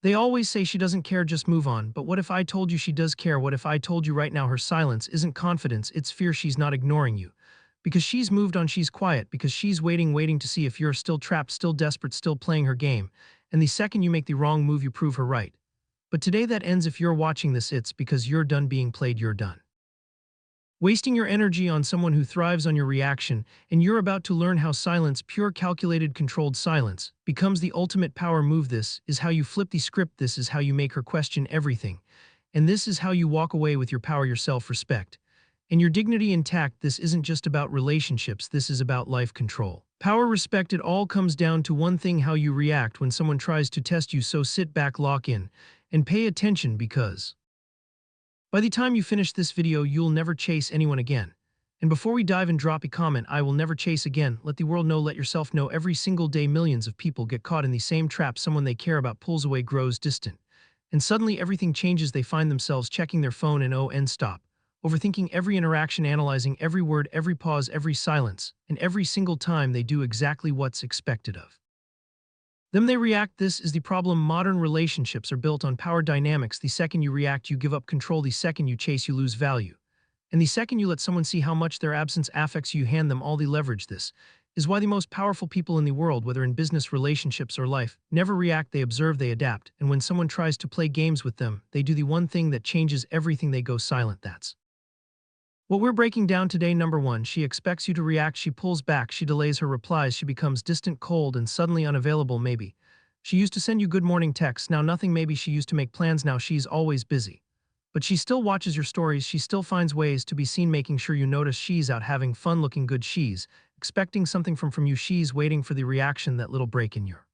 They always say she doesn't care, just move on, but what if I told you she does care? What if I told you right now her silence isn't confidence, it's fear? She's not ignoring you. Because she's moved on, she's quiet, because she's waiting to see if you're still trapped, still desperate, still playing her game. And the second you make the wrong move, you prove her right. But today that ends. If you're watching this, it's because you're done being played, you're done wasting your energy on someone who thrives on your reaction, and you're about to learn how silence, pure calculated controlled silence, becomes the ultimate power move. This is how you flip the script, this is how you make her question everything, and this is how you walk away with your power, your self-respect, and your dignity intact. This isn't just about relationships, this is about life control. Power, respect, it all comes down to one thing: how you react when someone tries to test you. So sit back, lock in, and pay attention, because by the time you finish this video, you'll never chase anyone again. And before we dive in, drop a comment: I will never chase again. Let the world know, let yourself know. Every single day, millions of people get caught in the same trap. Someone they care about pulls away, grows distant. And suddenly everything changes. They find themselves checking their phone and stop. Overthinking every interaction, analyzing every word, every pause, every silence. And every single time they do exactly what's expected of them, they react. This is the problem. Modern relationships are built on power dynamics. The second you react, you give up control. The second you chase, you lose value. And the second you let someone see how much their absence affects you, hand them all the leverage. This is why the most powerful people in the world, whether in business, relationships, or life, never react. They observe, they adapt. And when someone tries to play games with them, they do the one thing that changes everything: they go silent. That's what we're breaking down today. Number one, she expects you to react. She pulls back, she delays her replies, she becomes distant, cold, and suddenly unavailable. Maybe she used to send you good morning texts, now nothing. Maybe she used to make plans, now she's always busy. But she still watches your stories, she still finds ways to be seen, making sure you notice. She's out having fun, looking good. She's expecting something from you. She's waiting for the reaction, that little break in your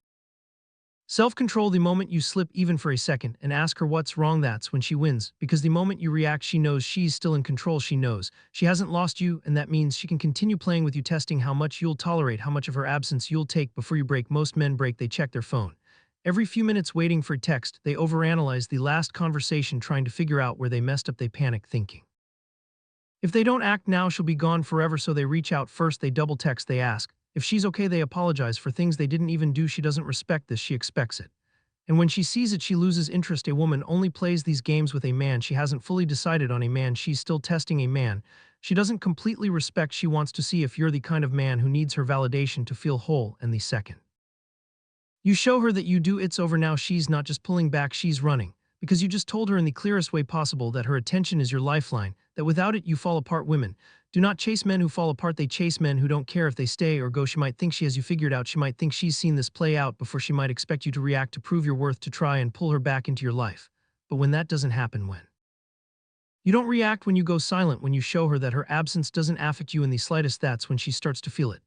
self-control. The moment you slip even for a second and ask her what's wrong, that's when she wins. Because the moment you react, she knows she's still in control. She knows she hasn't lost you, and that means she can continue playing with you, testing how much you'll tolerate, how much of her absence you'll take before you break. Most men break. They check their phone every few minutes, waiting for a text. They overanalyze the last conversation, trying to figure out where they messed up. They panic, thinking if they don't act now, she'll be gone forever. So they reach out first, they double text, they ask if she's okay, they apologize for things they didn't even do. She doesn't respect this, she expects it. And when she sees it, she loses interest. A woman only plays these games with a man she hasn't fully decided on. A man she's still testing. A man she doesn't completely respect. She wants to see if you're the kind of man who needs her validation to feel whole. And the second you show her that you do, it's over. Now she's not just pulling back, she's running. Because you just told her in the clearest way possible that her attention is your lifeline, that without it you fall apart. Women do not chase men who fall apart, they chase men who don't care if they stay or go. She might think she has you figured out, she might think she's seen this play out before, she might expect you to react, to prove your worth, to try and pull her back into your life. But when that doesn't happen, when you don't react, when you go silent, when you show her that her absence doesn't affect you in the slightest, that's when she starts to feel it.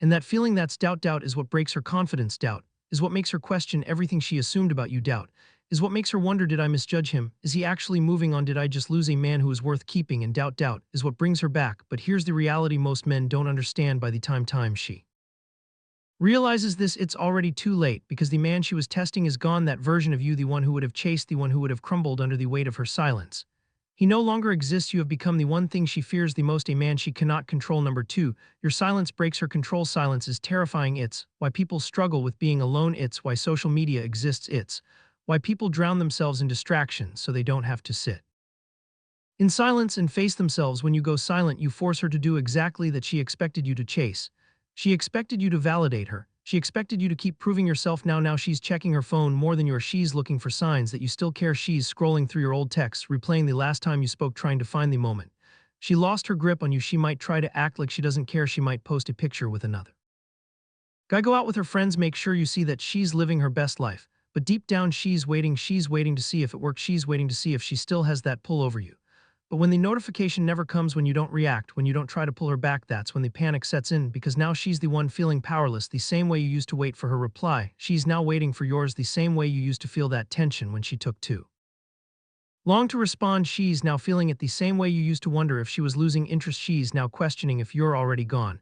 And that feeling, that's doubt. Doubt is what breaks her confidence. Doubt is what makes her question everything she assumed about you. Doubt is what makes her wonder, did I misjudge him? Is he actually moving on? Did I just lose a man who is worth keeping? And doubt is what brings her back. But here's the reality most men don't understand: by the time she realizes this, it's already too late, because the man she was testing is gone. That version of you, the one who would have chased, the one who would have crumbled under the weight of her silence, he no longer exists. You have become the one thing she fears the most, a man she cannot control. Number two, your silence breaks her control. Silence is terrifying. It's why people struggle with being alone. It's why social media exists. It's why people drown themselves in distractions so they don't have to sit in silence and face themselves. When you go silent, you force her to do exactly that. She expected you to chase. She expected you to validate her. She expected you to keep proving yourself. Now she's checking her phone more than you are. She's looking for signs that you still care. She's scrolling through your old texts, replaying the last time you spoke, trying to find the moment she lost her grip on you. She might try to act like she doesn't care. She might post a picture with another guy, go out with her friends, make sure you see that she's living her best life. But deep down, she's waiting to see if it works. She's waiting to see if she still has that pull over you. But when the notification never comes, when you don't react, when you don't try to pull her back, that's when the panic sets in, because now she's the one feeling powerless. The same way you used to wait for her reply, she's now waiting for yours. The same way you used to feel that tension when she took too long to respond, she's now feeling it. The same way you used to wonder if she was losing interest, she's now questioning if you're already gone.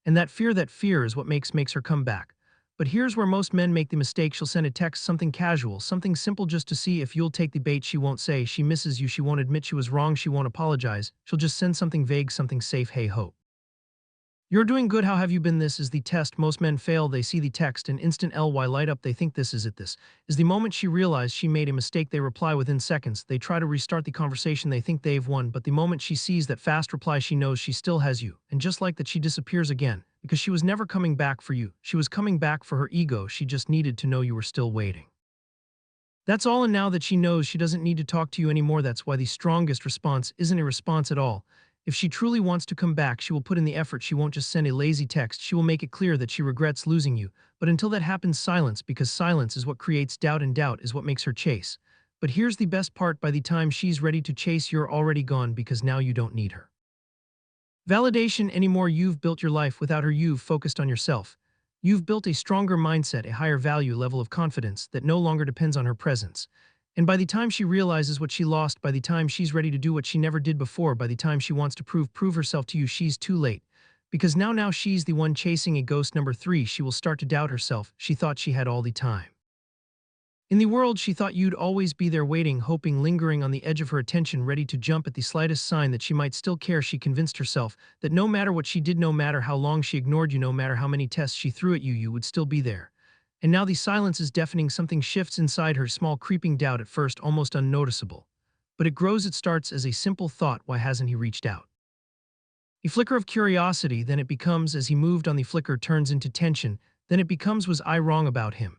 And that fear is what makes her come back. But here's where most men make the mistake. She'll send a text, something casual, something simple, just to see if you'll take the bait. She won't say she misses you. She won't admit she was wrong. She won't apologize. She'll just send something vague, something safe. Hey, hope You're doing good, how have you been? This is the test. Most men fail, they see the text, an instant ly light up, they think this is it. This is the moment she realized she made a mistake, they reply within seconds. They try to restart the conversation, they think they've won, but the moment she sees that fast reply, she knows she still has you. And just like that, she disappears again, because she was never coming back for you. She was coming back for her ego. She just needed to know you were still waiting. That's all, and now that she knows, she doesn't need to talk to you anymore. That's why the strongest response isn't a response at all. If she truly wants to come back, she will put in the effort. She won't just send a lazy text. She will make it clear that she regrets losing you. But until that happens, silence, because silence is what creates doubt, and doubt is what makes her chase. But here's the best part: by the time she's ready to chase, you're already gone, because now you don't need her validation anymore. You've built your life without her. You've focused on yourself. You've built a stronger mindset, a higher value level of confidence that no longer depends on her presence. And by the time she realizes what she lost, by the time she's ready to do what she never did before, by the time she wants to prove herself to you, she's too late. Because now she's the one chasing a ghost. Number 3, she will start to doubt herself. She thought she had all the time in the world. She thought you'd always be there, waiting, hoping, lingering on the edge of her attention, ready to jump at the slightest sign that she might still care. She convinced herself that no matter what she did, no matter how long she ignored you, no matter how many tests she threw at you, you would still be there. And now the silence is deafening. Something shifts inside her, small creeping doubt, at first almost unnoticeable. But it grows. It starts as a simple thought: why hasn't he reached out? A flicker of curiosity, then it becomes, as he moved on, the flicker turns into tension, then it becomes, was I wrong about him?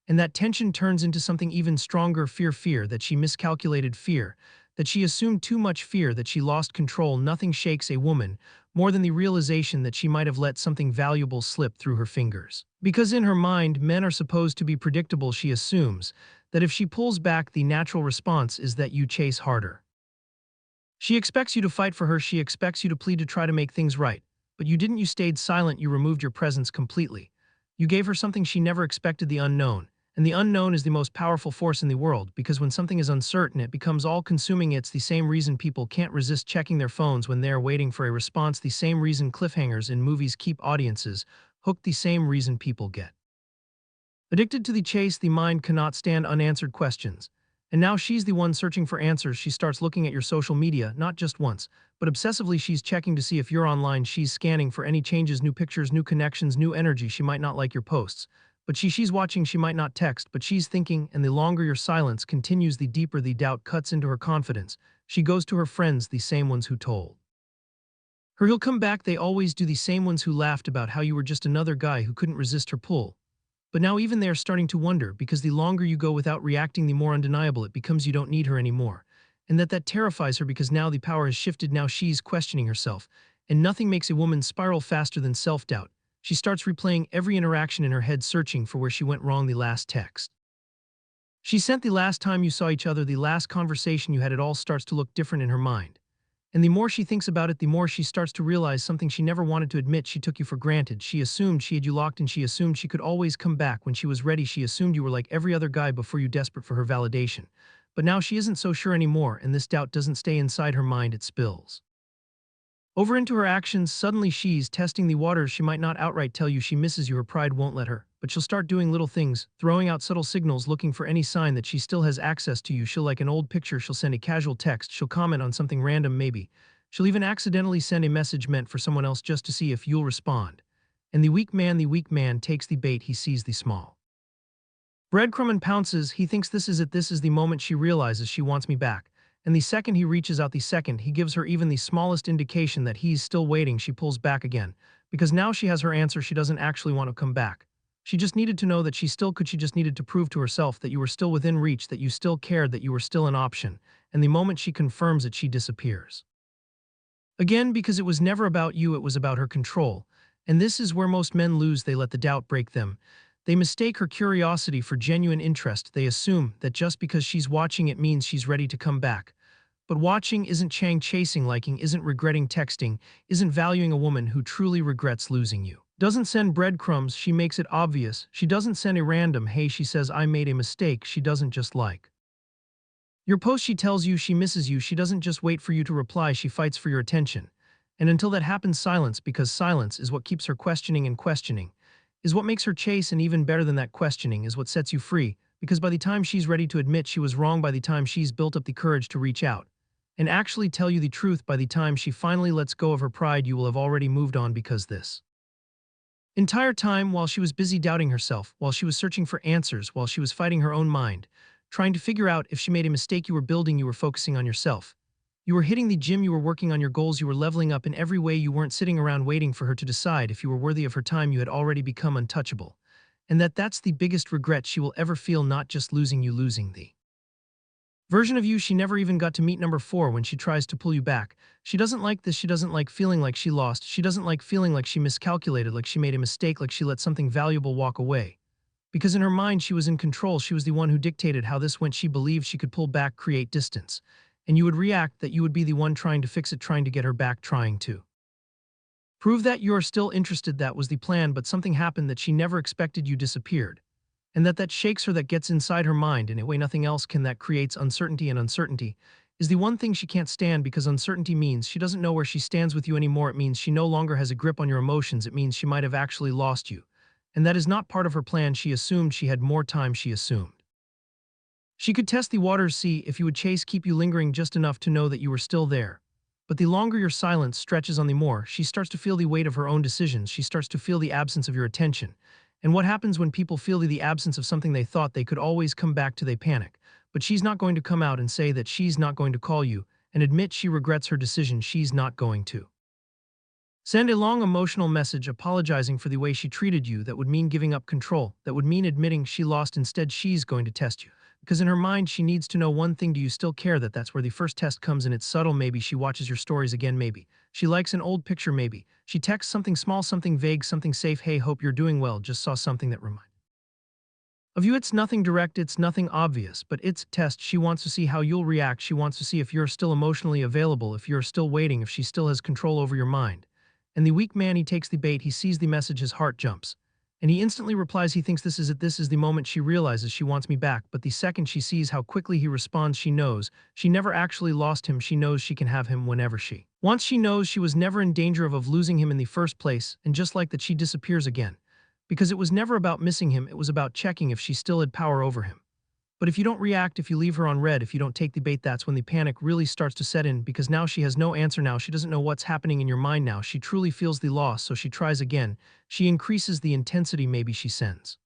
And that tension turns into something even stronger: fear that she miscalculated, fear that she assumed too much, fear that she lost control. Nothing shakes a woman more than the realization that she might have let something valuable slip through her fingers. Because in her mind, men are supposed to be predictable. She assumes that if she pulls back, the natural response is that you chase harder. She expects you to fight for her. She expects you to plead, to try to make things right. But you didn't. You stayed silent. You removed your presence completely. You gave her something she never expected: the unknown. And the unknown is the most powerful force in the world, because when something is uncertain, it becomes all-consuming. It's the same reason people can't resist checking their phones when they're waiting for a response, the same reason cliffhangers in movies keep audiences hooked, the same reason people get addicted to the chase. The mind cannot stand unanswered questions. And now she's the one searching for answers. She starts looking at your social media, not just once, but obsessively. She's checking to see if you're online. She's scanning for any changes, new pictures, new connections, new energy. She might not like your posts, but she's watching. She might not text, but she's thinking. And the longer your silence continues, the deeper the doubt cuts into her confidence. She goes to her friends, the same ones who told her he'll come back. They always do, the same ones who laughed about how you were just another guy who couldn't resist her pull. But now even they are starting to wonder, because the longer you go without reacting, the more undeniable it becomes you don't need her anymore. And that terrifies her, because now the power has shifted. Now she's questioning herself. And nothing makes a woman spiral faster than self-doubt. She starts replaying every interaction in her head, searching for where she went wrong: the last text she sent, the last time you saw each other, the last conversation you had. It all starts to look different in her mind. And the more she thinks about it, the more she starts to realize something she never wanted to admit. She took you for granted. She assumed she had you locked in. She assumed she could always come back when she was ready. She assumed you were like every other guy before you, desperate for her validation. But now she isn't so sure anymore, and this doubt doesn't stay inside her mind, it spills over into her actions. Suddenly she's testing the waters. She might not outright tell you she misses you, her pride won't let her, but she'll start doing little things, throwing out subtle signals, looking for any sign that she still has access to you. She'll like an old picture, she'll send a casual text, she'll comment on something random maybe. She'll even accidentally send a message meant for someone else just to see if you'll respond. And the weak man takes the bait. He sees the small breadcrumb and pounces. He thinks this is it. This is the moment she realizes she wants me back. And the second he reaches out, the second he gives her even the smallest indication that he's still waiting, she pulls back again. Because now she has her answer. She doesn't actually want to come back. She just needed to know that she still could. She just needed to prove to herself that you were still within reach, that you still cared, that you were still an option. And the moment she confirms it, she disappears again, because it was never about you, it was about her control. And this is where most men lose. They let the doubt break them. They mistake her curiosity for genuine interest. They assume that just because she's watching, it means she's ready to come back. But watching isn't chasing, liking isn't regretting, texting isn't valuing. A woman who truly regrets losing you doesn't send breadcrumbs, she makes it obvious. She doesn't send a random hey, she says I made a mistake. She doesn't just like your post, she tells you she misses you. She doesn't just wait for you to reply, she fights for your attention. And until that happens, silence, because silence is what keeps her questioning, and questioning is what makes her chase. And even better than that, questioning is what sets you free, because by the time she's ready to admit she was wrong, by the time she's built up the courage to reach out, and actually tell you the truth. By the time she finally lets go of her pride, you will have already moved on, because this entire time, while she was busy doubting herself, while she was searching for answers, while she was fighting her own mind, trying to figure out if she made a mistake, you were building, you were focusing on yourself. You were hitting the gym, you were working on your goals, you were leveling up in every way. You weren't sitting around waiting for her to decide if you were worthy of her time. You had already become untouchable. And that's the biggest regret she will ever feel, not just losing you, losing the version of you she never even got to meet. Number 4, when she tries to pull you back. She doesn't like this. She doesn't like feeling like she lost. She doesn't like feeling like she miscalculated, like she made a mistake, like she let something valuable walk away. Because in her mind, she was in control. She was the one who dictated how this went. She believed she could pull back, create distance. And you would react, that you would be the one trying to fix it, trying to get her back, trying to prove that you're still interested. That was the plan, but something happened that she never expected. You disappeared. And that shakes her, that gets inside her mind in a way nothing else can, that creates uncertainty. And uncertainty is the one thing she can't stand, because uncertainty means she doesn't know where she stands with you anymore. It means she no longer has a grip on your emotions. It means she might have actually lost you. And that is not part of her plan. She assumed she had more time. She assumed she could test the waters, see if you would chase, keep you lingering just enough to know that you were still there. But the longer your silence stretches on, the more she starts to feel the weight of her own decisions. She starts to feel the absence of your attention. And what happens when people feel the absence of something they thought they could always come back to? They panic. But she's not going to come out and say that. She's not going to call you and admit she regrets her decision. She's not going to send a long emotional message apologizing for the way she treated you. That would mean giving up control. That would mean admitting she lost. Instead, she's going to test you. Because in her mind, she needs to know one thing: do you still care? That's where the first test comes in. It's subtle. Maybe she watches your stories again. Maybe she likes an old picture. Maybe she texts something small, something vague, something safe. Hey, hope you're doing well. Just saw something that reminds of you. It's nothing direct, it's nothing obvious, but it's a test. She wants to see how you'll react. She wants to see if you're still emotionally available, if you're still waiting, if she still has control over your mind. And the weak man, he takes the bait, he sees the message, his heart jumps. And he instantly replies. He thinks this is it. This is the moment. She realizes she wants me back. But the second she sees how quickly he responds, she knows she never actually lost him. She knows she can have him whenever she wants. She knows she was never in danger of losing him in the first place. And just like that, she disappears again. Because it was never about missing him. It was about checking if she still had power over him. But if you don't react, if you leave her on red, if you don't take the bait, that's when the panic really starts to set in, because now she has no answer. Now she doesn't know what's happening in your mind. Now she truly feels the loss, so she tries again. She increases the intensity. Maybe she sends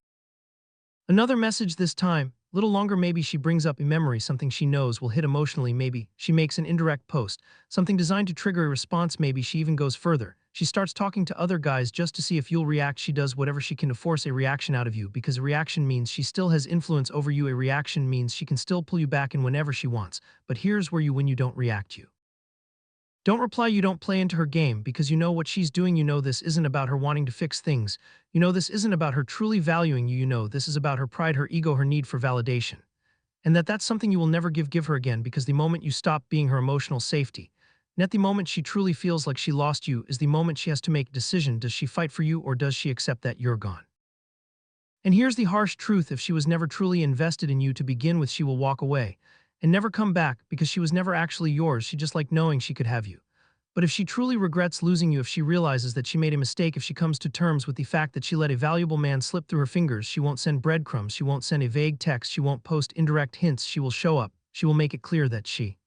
another message, this time a little longer. Maybe she brings up a memory, something she knows will hit emotionally. Maybe she makes an indirect post, something designed to trigger a response. Maybe she even goes further. She starts talking to other guys just to see if you'll react. She does whatever she can to force a reaction out of you, because a reaction means she still has influence over you. A reaction means she can still pull you back in whenever she wants. But here's where when you don't react, you don't reply, you don't play into her game, because you know what she's doing. You know this isn't about her wanting to fix things. You know this isn't about her truly valuing you. You know this is about her pride, her ego, her need for validation. And that's something you will never give her again, because the moment you stop being her emotional safety, and at the moment she truly feels like she lost you, is the moment she has to make a decision. Does she fight for you, or does she accept that you're gone? And here's the harsh truth: if she was never truly invested in you to begin with, she will walk away and never come back, because she was never actually yours. She just liked knowing she could have you. But if she truly regrets losing you, if she realizes that she made a mistake, if she comes to terms with the fact that she let a valuable man slip through her fingers, she won't send breadcrumbs, she won't send a vague text, she won't post indirect hints. She will show up. She will make it clear that she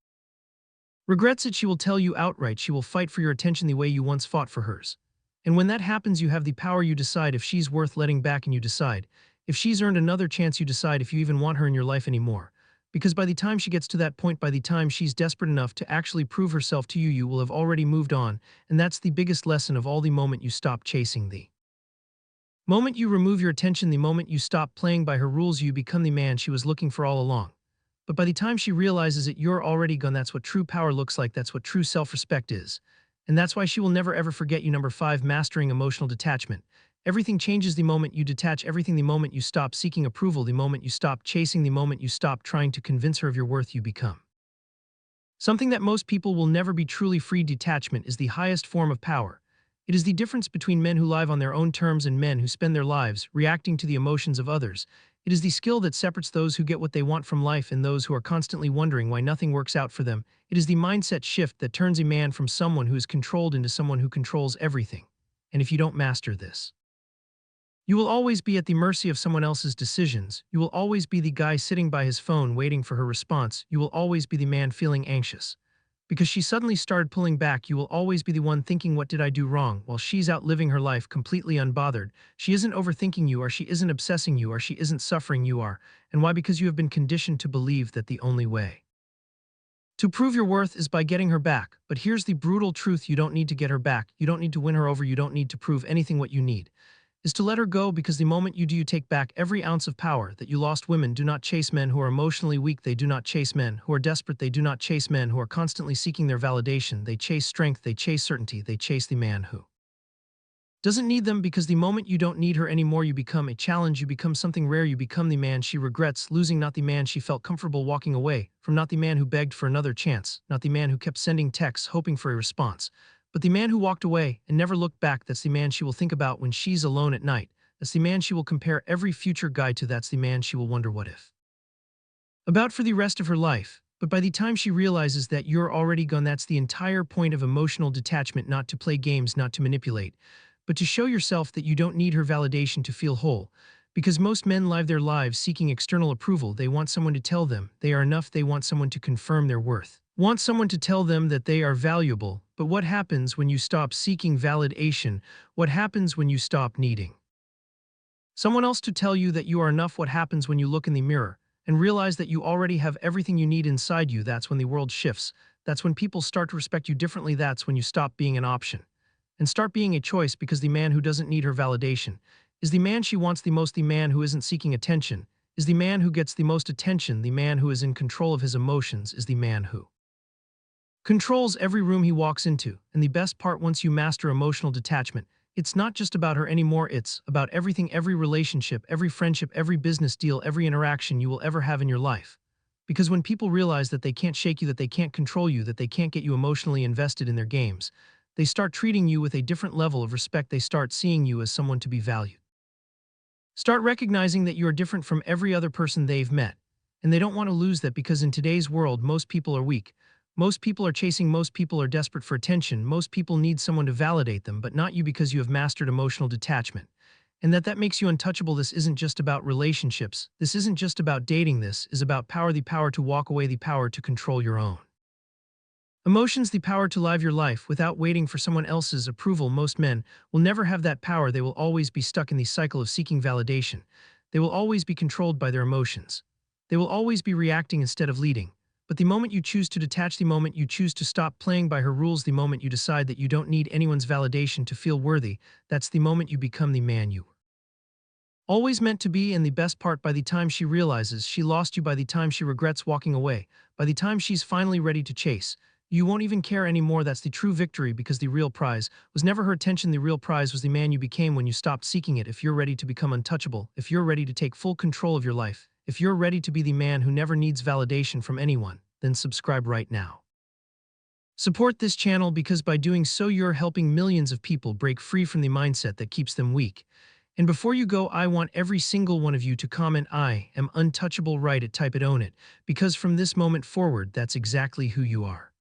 regrets it. She will tell you outright. She will fight for your attention the way you once fought for hers. And when that happens, you have the power. You decide if she's worth letting back, and you decide if she's earned another chance. You decide if you even want her in your life anymore. Because by the time she gets to that point, by the time she's desperate enough to actually prove herself to you, you will have already moved on. And that's the biggest lesson of all: the moment you stop chasing, the moment you remove your attention, the moment you stop playing by her rules, you become the man she was looking for all along. But by the time she realizes it, you're already gone. That's what true power looks like. That's what true self-respect is. And that's why she will never ever forget you. Number 5, mastering emotional detachment. Everything changes the moment you detach. Everything the moment you stop seeking approval, the moment you stop chasing, the moment you stop trying to convince her of your worth, you become something that most people will never be truly free. Detachment is the highest form of power. It is the difference between men who live on their own terms and men who spend their lives reacting to the emotions of others. It is the skill that separates those who get what they want from life and those who are constantly wondering why nothing works out for them. It is the mindset shift that turns a man from someone who is controlled into someone who controls everything. And if you don't master this, you will always be at the mercy of someone else's decisions. You will always be the guy sitting by his phone waiting for her response. You will always be the man feeling anxious. Because she suddenly started pulling back, you will always be the one thinking, what did I do wrong, while she's out living her life completely unbothered. She isn't overthinking you, or she isn't obsessing you, or she isn't suffering, you are. And why? Because you have been conditioned to believe that the only way to prove your worth is by getting her back. But here's the brutal truth: you don't need to get her back. You don't need to win her over. You don't need to prove anything. What you need is to let her go, because the moment you do, you take back every ounce of power that you lost. Women do not chase men who are emotionally weak. They do not chase men who are desperate. They do not chase men who are constantly seeking their validation. They chase strength. They chase certainty. They chase the man who doesn't need them, because the moment you don't need her anymore, you become a challenge. You become something rare. You become the man she regrets losing, not the man she felt comfortable walking away from, not the man who begged for another chance, not the man who kept sending texts hoping for a response, but the man who walked away and never looked back. That's the man she will think about when she's alone at night. That's the man she will compare every future guy to. That's the man she will wonder what if about for the rest of her life. But by the time she realizes that you're already gone, that's the entire point of emotional detachment: not to play games, not to manipulate, but to show yourself that you don't need her validation to feel whole. Because most men live their lives seeking external approval. They want someone to tell them they are enough. They want someone to confirm their worth. Want someone to tell them that they are valuable. But what happens when you stop seeking validation? What happens when you stop needing someone else to tell you that you are enough? What happens when you look in the mirror and realize that you already have everything you need inside you? That's when the world shifts. That's when people start to respect you differently. That's when you stop being an option and start being a choice, because the man who doesn't need her validation is the man she wants the most. The man who isn't seeking attention is the man who gets the most attention. The man who is in control of his emotions is the man who controls every room he walks into. And the best part: once you master emotional detachment, it's not just about her anymore. It's about everything, every relationship, every friendship, every business deal, every interaction you will ever have in your life. Because when people realize that they can't shake you, that they can't control you, that they can't get you emotionally invested in their games, they start treating you with a different level of respect. They start seeing you as someone to be valued. Start recognizing that you are different from every other person they've met. And they don't want to lose that, because in today's world, most people are weak. Most people are chasing. Most people are desperate for attention. Most people need someone to validate them, but not you, because you have mastered emotional detachment. And that makes you untouchable. This isn't just about relationships. This isn't just about dating. This is about power: the power to walk away, the power to control your own emotions, the power to live your life without waiting for someone else's approval. Most men will never have that power. They will always be stuck in the cycle of seeking validation. They will always be controlled by their emotions. They will always be reacting instead of leading. But the moment you choose to detach, the moment you choose to stop playing by her rules, the moment you decide that you don't need anyone's validation to feel worthy, that's the moment you become the man you always meant to be. And the best part: by the time she realizes she lost you, by the time she regrets walking away, by the time she's finally ready to chase, you won't even care anymore. That's the true victory, because the real prize was never her attention. The real prize was the man you became when you stopped seeking it. If you're ready to become untouchable, if you're ready to take full control of your life, if you're ready to be the man who never needs validation from anyone, then subscribe right now. Support this channel, because by doing so, you're helping millions of people break free from the mindset that keeps them weak. And before you go, I want every single one of you to comment, "I am untouchable." Write it, type it, own it, because from this moment forward, that's exactly who you are.